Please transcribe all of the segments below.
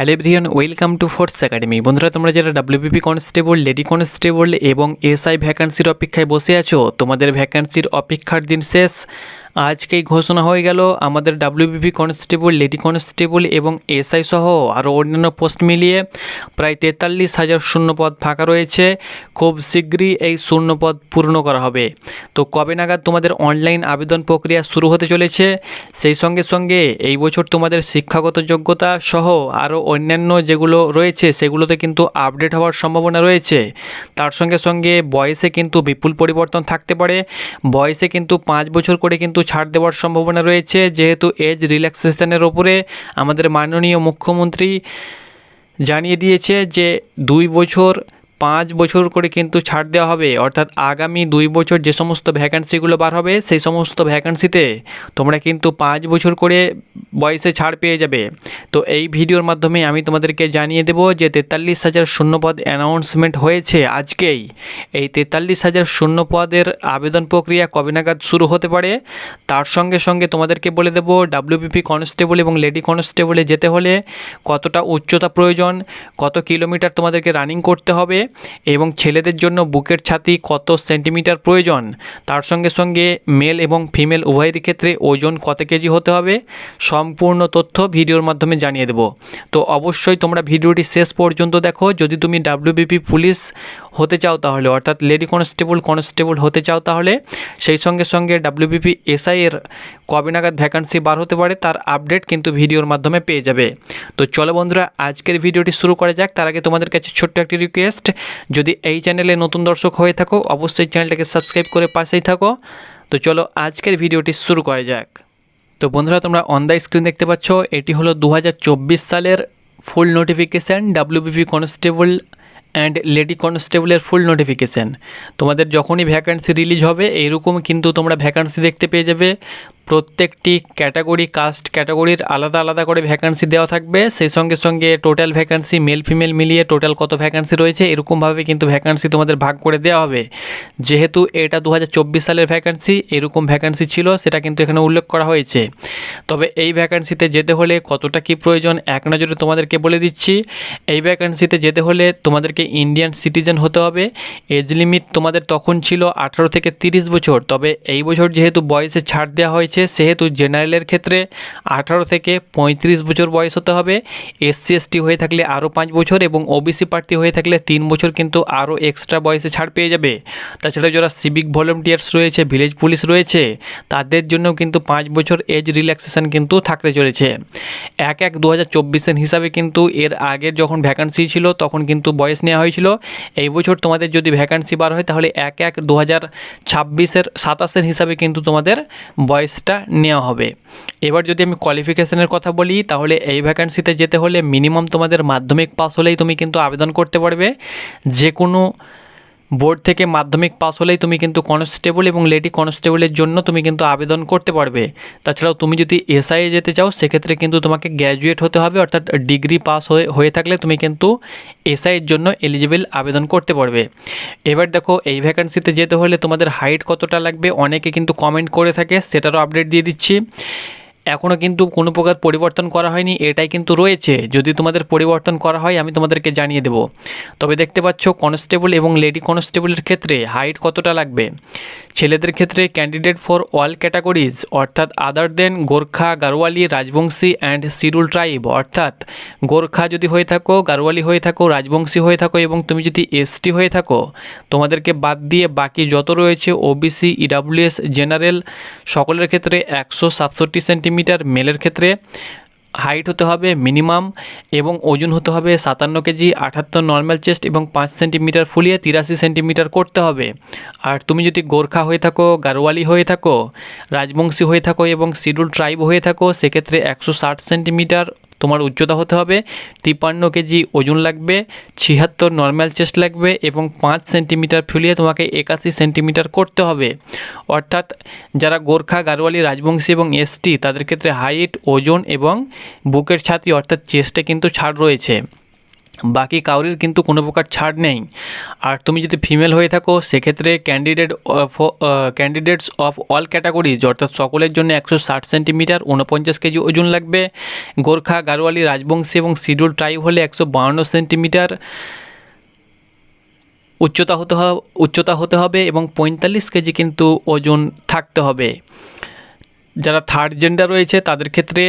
Hello everyone, welcome to force academy. বন্ধুরা, তোমরা যারা ডাব্লিউবিপি কনস্টেবল, লেডি কনস্টেবল এবং এসআই ভ্যাকান্সির অপেক্ষায় বসে আছো, তোমাদের ভ্যাকান্সির অপেক্ষার দিন শেষ। আজকেই ঘোষণা হয়ে গেল আমাদের ডাব্লিউবিপি কনস্টেবল, লেডি কনস্টেবল এবং এসআই সহ আরও অন্যান্য পোস্ট মিলিয়ে প্রায় 43,000 শূন্যপদ ফাঁকা রয়েছে। খুব শীঘ্রই এই শূন্যপদ পূর্ণ করা হবে। তো কবে নাগাদ তোমাদের অনলাইন আবেদন প্রক্রিয়া শুরু হতে চলেছে, সেই সঙ্গে সঙ্গে এই বছর তোমাদের শিক্ষাগত যোগ্যতা সহ আরও অন্যান্য যেগুলো রয়েছে সেগুলোতে কিন্তু আপডেট হওয়ার সম্ভাবনা রয়েছে। তার সঙ্গে সঙ্গে বয়সে কিন্তু বিপুল পরিবর্তন থাকতে পারে। বয়সে কিন্তু 5 বছর করে কিন্তু ছাড় দেওয়ার সম্ভাবনা রয়েছে, যেহেতু এজ রিল্যাক্সেশনের ওপরে আমাদের মাননীয় মুখ্যমন্ত্রী জানিয়ে দিয়েছে যে 2 বছর 5 বছর করে কিন্তু ছাড় দেওয়া হবে। অর্থাৎ আগামী 2 বছর যে সমস্ত ভ্যাকান্সিগুলো বার হবে সেই সমস্ত ভ্যাকান্সিতে তোমরা কিন্তু 5 বছর করে বয়সে ছাড় পেয়ে যাবে। তো এই ভিডিওর মাধ্যমে আমি তোমাদেরকে জানিয়ে দেব যে 43,000 শূন্যপদ অ্যানাউন্সমেন্ট হয়েছে আজকেই। এই 43,000 শূন্যপদের আবেদন প্রক্রিয়া কবে নাগাদ শুরু হতে পারে, তার সঙ্গে সঙ্গে তোমাদেরকে বলে দেব ডাব্লিউবিপি কনস্টেবল এবং লেডি কনস্টেবলে যেতে হলে কতটা উচ্চতা প্রয়োজন, কত কিলোমিটার তোমাদেরকে রানিং করতে হবে এবং ছেলেদের জন্য বুকের ছাতি কত সেন্টিমিটার প্রয়োজন। তার সঙ্গে সঙ্গে মেল এবং ফিমেল উভয়ের ক্ষেত্রে ওজন কত কেজি হতে হবে, সম্পূর্ণ তথ্য ভিডিওর মাধ্যমে জানিয়ে দেব। তো অবশ্যই তোমরা ভিডিওটি শেষ পর্যন্ত দেখো। যদি তুমি ডাব্লিউবিপি পুলিশ হতে চাও তাহলে, অর্থাৎ লেডি কনস্টেবল হতে চাও তাহলে, সেই সঙ্গে সঙ্গে ডাব্লিউবিপি এসআই এর কবে নাগাদ ভ্যাকান্সি বার হতে পারে তার আপডেট কিন্তু ভিডিওর মাধ্যমে পেয়ে যাবে। তো চলো বন্ধুরা, আজকের ভিডিওটি শুরু করা যাক। তার আগে তোমাদের কাছে ছোট্ট একটি রিকোয়েস্ট, যদি এই চ্যানেলে নতুন দর্শক হয়ে থাকো অবশ্যই চ্যানেলটাকে সাবস্ক্রাইব করে পাশেই থাকো। তো চলো আজকের ভিডিওটি শুরু করা যাক। তো বন্ধুরা, তোমরা অন দ্য স্ক্রিন দেখতে পাচ্ছ, এটি হলো 2024 সালের full notification WBP constable and lady কনস্টেবলের ফুল নোটিফিকেশান। তোমাদের যখনই ভ্যাকান্সি রিলিজ হবে এইরকম কিন্তু তোমরা ভ্যাকান্সি দেখতে পেয়ে যাবে। প্রত্যেকটি ক্যাটাগরি, কাস্ট ক্যাটাগরির আলাদা আলাদা করে ভ্যাকান্সি দেওয়া থাকবে। সেই সঙ্গে সঙ্গে টোটাল ভ্যাকান্সি মেল ফিমেল মিলিয়ে টোটাল কত ভ্যাকান্সি রয়েছে এরকমভাবে কিন্তু ভ্যাকান্সি তোমাদের ভাগ করে দেওয়া হবে। যেহেতু এটা 2024 সালের ভ্যাকান্সি, এরকম ভ্যাকান্সি ছিল সেটা কিন্তু এখানে উল্লেখ করা হয়েছে। তবে এই ভ্যাকান্সিতে যেতে হলে কতটা কি প্রয়োজন এক নজরে তোমাদেরকে বলে দিচ্ছি। এই ভ্যাকান্সিতে যেতে হলে তোমাদেরকে ইন্ডিয়ান সিটিজেন হতে হবে। এজ লিমিট তোমাদের তখন ছিল 18 থেকে 30 বছর। তবে এই বছর যেহেতু বয়সে ছাড় দেওয়া হয়েছে সেহেতু জেনারেলের ক্ষেত্রে 18 থেকে 35 বছর বয়স হতে হবে। এসসি এসটি হয়ে থাকলে আরও 5 বছর এবং ওবিসি প্রার্থী হয়ে থাকলে 3 বছর কিন্তু আরও এক্সট্রা বয়সে ছাড় পেয়ে যাবে। তাছাড়া যারা সিভিক ভলেন্টিয়ার্স রয়েছে, ভিলেজ পুলিশ রয়েছে, তাদের জন্যও কিন্তু 5 বছর এজ রিল্যাক্সেশন কিন্তু থাকতে চলেছে। 1/1/2024 হিসাবে কিন্তু এর আগের যখন ভ্যাকান্সি ছিল তখন কিন্তু বয়স নেওয়া হয়েছিল। এই বছর তোমাদের যদি ভ্যাকান্সি বার হয় তাহলে 1/1/2026 হিসাবে কিন্তু তোমাদের বয়সটা নেওয়া হবে। এবার যদি আমি কোয়ালিফিকেশনের কথা বলি তাহলে এই ভ্যাকান্সিতে যেতে হলে মিনিমাম তোমাদের মাধ্যমিক পাস হলেই তুমি কিন্তু আবেদন করতে পারবে। যে কোনো বোর্ড থেকে মাধ্যমিক পাস হলেই তুমি কিন্তু কনস্টেবল এবং লেডি কনস্টেবলের জন্য তুমি কিন্তু আবেদন করতে পারবে। তাছাড়াও তুমি যদি এসআইয়ে যেতে চাও সেক্ষেত্রে কিন্তু তোমাকে গ্র্যাজুয়েট হতে হবে, অর্থাৎ ডিগ্রি পাস হয়ে থাকলে তুমি কিন্তু এসআইয়ের জন্য এলিজিবল আবেদন করতে পারবে। এবার দেখো, এই ভ্যাকান্সিতে যেতে হলে তোমাদের হাইট কতটা লাগবে অনেকে কিন্তু কমেন্ট করে থাকে, সেটারও আপডেট দিয়ে দিচ্ছি। এখনও কিন্তু কোনো প্রকার পরিবর্তন করা হয়নি, এটাই কিন্তু রয়েছে। যদি তোমাদের পরিবর্তন করা হয় আমি তোমাদেরকে জানিয়ে দেব। তবে দেখতে পাচ্ছ কনস্টেবল এবং লেডি কনস্টেবলের ক্ষেত্রে হাইট কতটা লাগবে। ছেলেদের ক্ষেত্রে ক্যান্ডিডেট ফর অল ক্যাটাগরিজ, অর্থাৎ other than Gorkha, Garhwali, Rajbanshi and schedule tribe, অর্থাৎ গোর্খা যদি হয়ে থাকো, গারোয়ালি হয়ে থাকো, রাজবংশী হয়ে থাকো এবং তুমি যদি এসটি হয়ে থাকো, তোমাদেরকে বাদ দিয়ে বাকি যত রয়েছে ওবিসি, ইডাব্লিউএস, জেনারেল, সকলের ক্ষেত্রে 167 সেন্টিমিটার, মেলের ক্ষেত্রে হাইট হতে হবে মিনিমাম এবং ওজন হতে হবে 57 কেজি, 78 নর্মাল চেস্ট এবং 5 সেন্টিমিটার ফুলিয়ে 83 সেন্টিমিটার করতে হবে। আর তুমি যদি গোর্খা হয়ে থাকো, গারোয়ালি হয়ে থাকো, রাজবংশী হয়ে থাকো এবং শিডিউল ট্রাইব হয়ে থাকো সেক্ষেত্রে 160 সেন্টিমিটার তোমার উচ্চতা হতে হবে, 53 কেজি ওজন লাগবে, 76 নর্মাল চেস্ট লাগবে এবং 5 সেন্টিমিটার ফুলিয়ে তোমাকে 81 সেন্টিমিটার করতে হবে। অর্থাৎ যারা গোর্খা, গারোয়ালি, রাজবংশী এবং এসটি তাদের ক্ষেত্রে হাইট, ওজন এবং বুকের ছাতি অর্থাৎ চেস্টে কিন্তু ছাড় রয়েছে। বাকি কাউরির কিন্তু কোনো প্রকার ছাড় নেই। আর তুমি যদি ফিমেল হয়ে থাকো সেক্ষেত্রে ক্যান্ডিডেটস অফ অল ক্যাটাগরিজ অর্থাৎ সকলের জন্য 160 সেন্টিমিটার 49 কেজি ওজন লাগবে। গোর্খা, গাড়োয়ালি, রাজবংশী এবং শিডিউল ট্রাইব হলে 152 সেন্টিমিটার উচ্চতা হতে হবে এবং 45 কেজি কিন্তু ওজন থাকতে হবে। যারা থার্ড জেন্ডার রয়েছে তাদের ক্ষেত্রে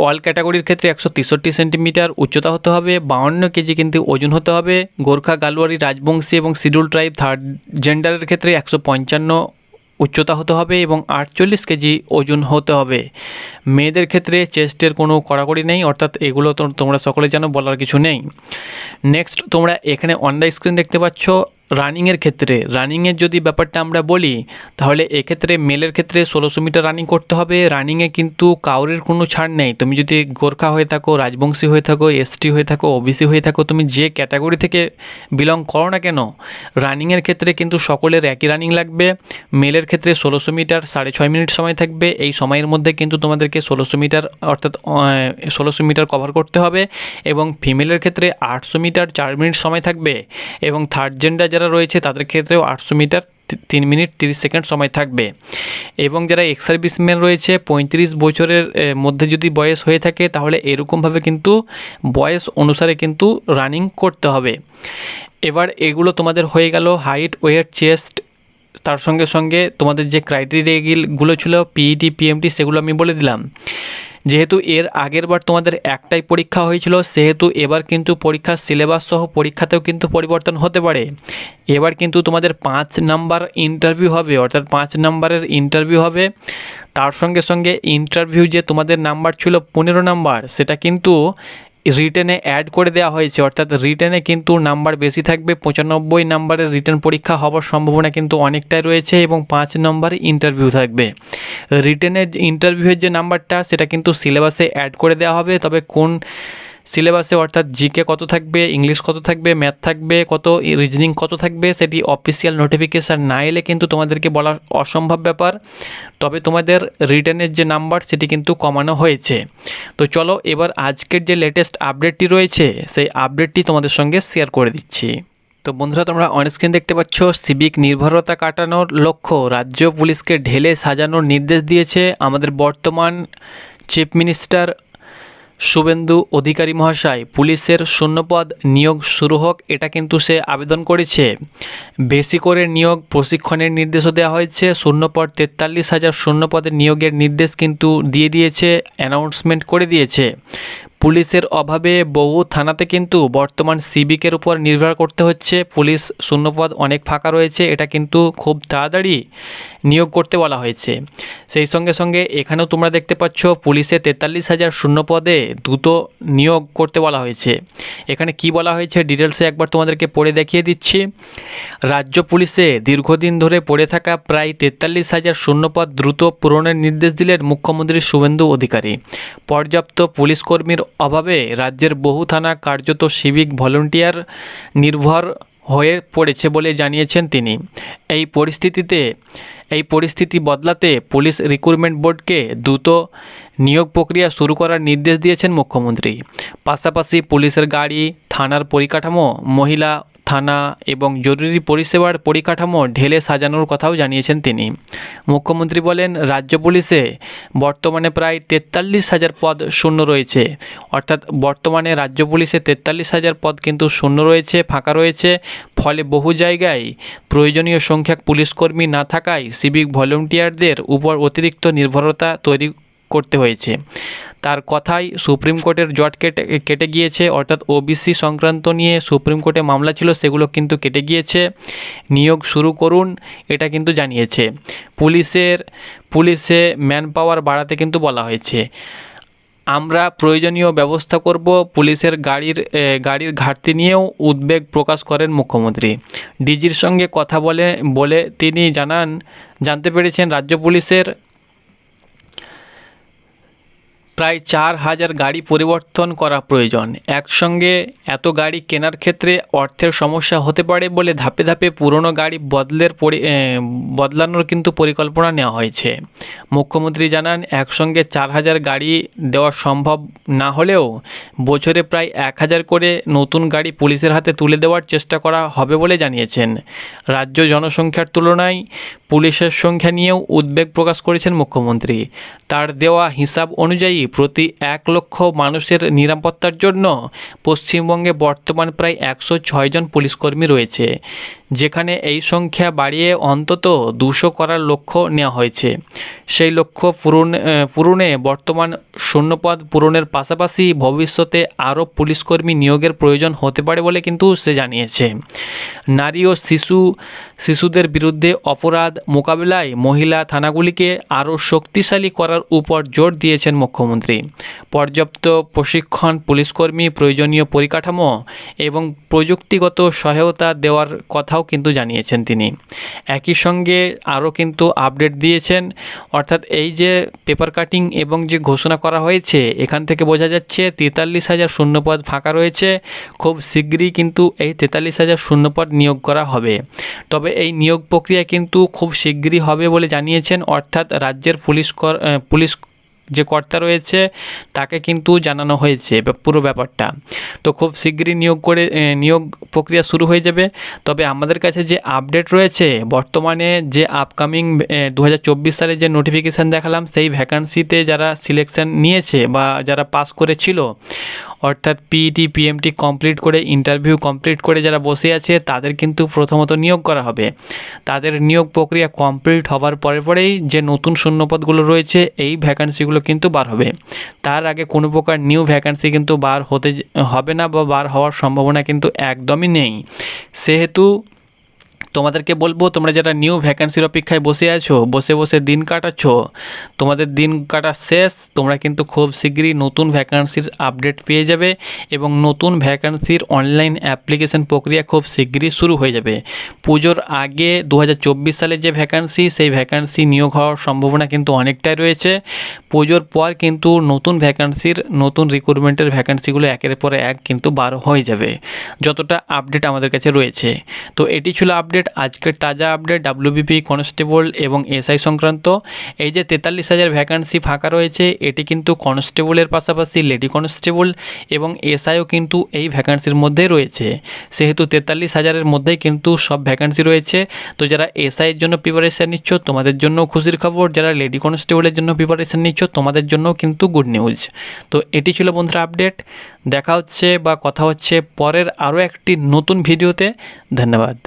অল ক্যাটাগরির ক্ষেত্রে 163 সেন্টিমিটার উচ্চতা হতে হবে, 52 কেজি কিন্তু ওজন হতে হবে। গোর্খা, গালওয়ারি, রাজবংশী এবং শিডিউল ট্রাইব থার্ড জেন্ডারের ক্ষেত্রে 155 উচ্চতা হতে হবে এবং 48 কেজি ওজন হতে হবে। মেয়েদের ক্ষেত্রে চেস্টের কোনো কড়াকড়ি নেই, অর্থাৎ এগুলো তো তোমরা সকলে জানো, বলার কিছু নেই। নেক্সট তোমরা এখানে অন দ্য স্ক্রিন দেখতে পাচ্ছ রানিংয়ের ক্ষেত্রে। রানিংয়ের যদি ব্যাপারটা আমরা বলি তাহলে এক্ষেত্রে মেলের ক্ষেত্রে 1600 মিটার রানিং করতে হবে। রানিংয়ে কিন্তু কাউরের কোনো ছাড় নেই। তুমি যদি গোর্খা হয়ে থাকো, রাজবংশী হয়ে থাকো, এসটি হয়ে থাকো, ওবিসি হয়ে থাকো, তুমি যে ক্যাটাগরি থেকে বিলং করো না কেন, রানিংয়ের ক্ষেত্রে কিন্তু সকলের একই রানিং লাগবে। মেলের ক্ষেত্রে 1600 মিটার 6.5 মিনিট সময় থাকবে। এই সময়ের মধ্যে কিন্তু তোমাদেরকে 1600 মিটার অর্থাৎ 1600 মিটার কভার করতে হবে এবং ফিমেলের ক্ষেত্রে 800 মিটার 4 মিনিট সময় থাকবে এবং থার্ড জেন্ডার যারা রয়েছে তাদের ক্ষেত্রেও 800 মিটার 3 মিনিট 30 সেকেন্ড সময় থাকবে। এবং যারা এক্স সার্ভিসম্যান রয়েছে 35 বছরের মধ্যে যদি বয়স হয়ে থাকে তাহলে এরকমভাবে কিন্তু বয়স অনুসারে কিন্তু রানিং করতে হবে। এবার এগুলো তোমাদের হয়ে গেল হাইট, ওয়েট, চেস্ট। তার সঙ্গে সঙ্গে তোমাদের যে ক্রাইটেরিয়াগুলো ছিল পিইটি, পিএমটি সেগুলো আমি বলে দিলাম। যেহেতু এর আগের বার তোমাদের একটাই পরীক্ষা হয়েছিল সেহেতু এবার কিন্তু পরীক্ষার সিলেবাস সহ পরীক্ষাতেও কিন্তু পরিবর্তন হতে পারে। এবার কিন্তু তোমাদের 5 নাম্বার ইন্টারভিউ হবে, অর্থাৎ 5 নাম্বারের ইন্টারভিউ হবে। তার সঙ্গে সঙ্গে ইন্টারভিউ যে তোমাদের নাম্বার ছিল 15 নাম্বার সেটা কিন্তু রিটেনে অ্যাড করে দেওয়া হয়েছে, অর্থাৎ রিটেনে কিন্তু নাম্বার বেশি থাকবে। 95 নাম্বারের রিটেন পরীক্ষা হওয়ার সম্ভাবনা কিন্তু অনেকটাই রয়েছে এবং 5 নম্বরে ইন্টারভিউ থাকবে। রিটেনের ইন্টারভিউয়ের যে নাম্বারটা সেটা কিন্তু সিলেবাসে অ্যাড করে দেওয়া হবে, তবে কোন সিলেবাসে অর্থাৎ জিকে কত থাকবে, ইংলিশ কত থাকবে, ম্যাথ থাকবে কত, রিজনিং কত থাকবে সেটি অফিসিয়াল নোটিফিকেশান না এলে কিন্তু তোমাদেরকে বলা অসম্ভব ব্যাপার। তবে তোমাদের রিটেনের যে নাম্বার সেটি কিন্তু কমানো হয়েছে। তো চলো এবার আজকের যে লেটেস্ট আপডেটটি রয়েছে সেই আপডেটটি তোমাদের সঙ্গে শেয়ার করে দিচ্ছি। তো বন্ধুরা তোমরা অনস্ক্রিন দেখতে পাচ্ছ সিভিক নির্ভরতা কাটানোর লক্ষ্য রাজ্য পুলিশকে ঢেলে সাজানোর নির্দেশ দিয়েছে আমাদের বর্তমান চিফ মিনিস্টার শুভেন্দু অধিকারী মহাশয়। পুলিশের শূন্যপদ নিয়োগ শুরু হোক এটা কিন্তু সে আবেদন করেছে। বেশি করে নিয়োগ প্রশিক্ষণের নির্দেশও দেওয়া হয়েছে। শূন্যপদ 43,000 শূন্যপদের নিয়োগের নির্দেশ কিন্তু দিয়ে দিয়েছে, অ্যানাউন্সমেন্ট করে দিয়েছে। পুলিশের অভাবে বহু থানাতে কিন্তু বর্তমান সিভিকের উপর নির্ভর করতে হচ্ছে। পুলিশ শূন্যপদ অনেক ফাঁকা রয়েছে, এটা কিন্তু খুব তাড়াতাড়ি নিয়োগ করতে বলা হয়েছে। সেই সঙ্গে সঙ্গে এখানেও তোমরা দেখতে পাচ্ছ পুলিশে 43,000 শূন্যপদে দ্রুত নিয়োগ করতে বলা হয়েছে। এখানে কি বলা হয়েছে ডিটেলসে একবার তোমাদেরকে পড়ে দেখিয়ে দিচ্ছি। রাজ্য পুলিশে দীর্ঘদিন ধরে পড়ে থাকা প্রায় 43,000 শূন্যপদ দ্রুত পূরণের নির্দেশ দিলেন মুখ্যমন্ত্রী শুভেন্দু অধিকারী। পর্যাপ্ত পুলিশ কর্মীর অভাবে রাজ্যের বহু থানা কার্যত সিভিক ভলেন্টিয়ার নির্ভর হয়ে পড়েছে বলে জানিয়েছেন তিনি। এই পরিস্থিতি বদলাতে পুলিশ রিক্রুটমেন্ট বোর্ডকে দ্রুত নিয়োগ প্রক্রিয়া শুরু করার নির্দেশ দিয়েছেন মুখ্যমন্ত্রী। পাশাপাশি পুলিশের গাড়ি, থানার পরিকাঠামো, মহিলা থানা এবং জরুরি পরিষেবার পরিকাঠামো ঢেলে সাজানোর কথাও জানিয়েছেন তিনি। মুখ্যমন্ত্রী বলেন রাজ্য পুলিশে বর্তমানে প্রায় 43,000 পদ শূন্য রয়েছে, অর্থাৎ বর্তমানে রাজ্য পুলিশে 43,000 পদ কিন্তু শূন্য রয়েছে, ফাঁকা রয়েছে। ফলে বহু জায়গায় প্রয়োজনীয় সংখ্যক পুলিশকর্মী না থাকায় সিভিক ভলেন্টিয়ারদের উপর অতিরিক্ত নির্ভরতা তৈরি করতে হয়েছে। তার কথাই সুপ্রিম কোর্টের জট কেটে গিয়েছে, অর্থাৎ ওবিসি সংক্রান্ত নিয়ে সুপ্রিম কোর্টে মামলা ছিল সেগুলো কিন্তু কেটে গিয়েছে। নিয়োগ শুরু করুন এটা কিন্তু জানিয়েছে। পুলিশে ম্যান পাওয়ার বাড়াতে কিন্তু বলা হয়েছে। আমরা প্রয়োজনীয় ব্যবস্থা করব। পুলিশের গাড়ির ঘাটতি নিয়েও উদ্বেগ প্রকাশ করেন মুখ্যমন্ত্রী। ডিজির সঙ্গে কথা বলে তিনি জানতে পেরেছেন রাজ্য পুলিশের প্রায় 4,000 গাড়ি পরিবর্তন করা প্রয়োজন। একসঙ্গে এত গাড়ি কেনার ক্ষেত্রে অর্থের সমস্যা হতে পারে বলে ধাপে ধাপে পুরনো গাড়ি বদলানোর কিন্তু পরিকল্পনা নেওয়া হয়েছে। মুখ্যমন্ত্রী জানান, একসঙ্গে 4,000 গাড়ি দেওয়া সম্ভব না হলেও বছরে প্রায় 1,000 করে নতুন গাড়ি পুলিশের হাতে তুলে দেওয়ার চেষ্টা করা হবে বলে জানিয়েছেন। রাজ্য জনসংখ্যার তুলনায় পুলিশের সংখ্যা নিয়েও উদ্বেগ প্রকাশ করেছেন মুখ্যমন্ত্রী। তার দেওয়া হিসাব অনুযায়ী প্রতি 1 লক্ষ মানুষের নিরাপত্তার জন্য পশ্চিমবঙ্গে বর্তমান প্রায় 106 জন পুলিশকর্মী রয়েছে, যেখানে এই সংখ্যা বাড়িয়ে অন্তত 200 করার লক্ষ্য নেওয়া হয়েছে। সেই লক্ষ্য পূরণে বর্তমান শূন্যপদ পূরণের পাশাপাশি ভবিষ্যতে আরও পুলিশকর্মী নিয়োগের প্রয়োজন হতে পারে বলে কিন্তু সে জানিয়েছে। নারী ও শিশুদের বিরুদ্ধে অপরাধ মোকাবিলায় মহিলা থানাগুলিকে আরও শক্তিশালী করার উপর জোর দিয়েছেন মুখ্যমন্ত্রী। পর্যাপ্ত প্রশিক্ষণ, পুলিশকর্মী, প্রয়োজনীয় পরিকাঠামো এবং প্রযুক্তিগত সহায়তা দেওয়ার কথাও কিন্তু জানিয়েছেন তিনি। একই সঙ্গে আরও কিন্তু আপডেট দিয়েছেন, অর্থাৎ এই যে পেপার কাটিং এবং যে ঘোষণা করা হয়েছে, এখান থেকে বোঝা যাচ্ছে 43,000 শূন্যপদ ফাঁকা রয়েছে। খুব শীঘ্রই কিন্তু এই 43,000 শূন্যপদ নিয়োগ করা হবে। তবে এই নিয়োগ প্রক্রিয়া কিন্তু খুব শীঘ্রই হবে বলে জানিয়েছেন, অর্থাৎ রাজ্যের পুলিশ যে কর্তা রয়েছে তাকে কিন্তু জানানো হয়েছে পুরো ব্যাপারটা। তো খুব শীঘ্রই নিয়োগ প্রক্রিয়া শুরু হয়ে যাবে। তবে আমাদের কাছে যে আপডেট রয়েছে, বর্তমানে যে আপকামিং 2024 সালে যে নোটিফিকেশান দেখালাম, সেই ভ্যাকান্সিতে যারা সিলেকশান নিয়েছে বা যারা পাস করেছিল, অর্থাৎ পিইটি পিএমটি কমপ্লিট করে, ইন্টারভিউ কমপ্লিট করে যারা বসে আছে, তাদের কিন্তু প্রথমত নিয়োগ করা হবে। তাদের নিয়োগ প্রক্রিয়া কমপ্লিট হবার পরেই যে নতুন শূন্যপদগুলো রয়েছে, এই ভ্যাকান্সিগুলো কিন্তু বার হবে। তার আগে কোনো প্রকার নিউ ভ্যাকান্সি কিন্তু বার হবে না বা বার হওয়ার সম্ভাবনা কিন্তু একদমই নেই। সেহেতু তোমাদেরকে বলবো, তোমরা যারা নিউ ভ্যাকান্সির অপেক্ষায় বসে আছো, বসে দিন কাটাচ্ছ, তোমাদের দিন কাটা শেষ। তোমরা কিন্তু খুব শীঘ্রই নতুন ভ্যাকান্সির আপডেট পেয়ে যাবে এবং নতুন ভ্যাকান্সির অনলাইন অ্যাপ্লিকেশন প্রক্রিয়া খুব শীঘ্রই শুরু হয়ে যাবে। পুজোর আগে 2024 সালে যে ভ্যাকান্সি, সেই ভ্যাকান্সি নিয়োগ হওয়ার সম্ভাবনা কিন্তু অনেকটাই রয়েছে। পুজোর পর কিন্তু নতুন রিক্রুটমেন্টের ভ্যাকান্সিগুলো একের পর এক কিন্তু বার হয়ে যাবে, যতটা আপডেট আমাদের কাছে রয়েছে। তো এটি ছিল আপডেট, আজকের তাজা আপডেট ডাব্লিউবিপি কনস্টেবল এবং এসআই সংক্রান্ত। এই যে 43,000 ভ্যাকান্সি ফাঁকা রয়েছে, এটি কিন্তু কনস্টেবলের পাশাপাশি লেডি কনস্টেবল এবং এসআইও কিন্তু এই ভ্যাকান্সির মধ্যেই রয়েছে। সেহেতু 43,000-এর মধ্যেই কিন্তু সব ভ্যাকান্সি রয়েছে। তো যারা এসআইয়ের জন্য প্রিপারেশান নিচ্ছ, তোমাদের জন্য খুশির খবর। যারা লেডি কনস্টেবলের জন্য প্রিপারেশান নিচ্ছ, তোমাদের জন্য কিন্তু গুড নিউজ। তো এটি ছিল বন্ধুরা আপডেট। দেখা হচ্ছে বা কথা হচ্ছে পরের আরও একটি নতুন ভিডিওতে। ধন্যবাদ।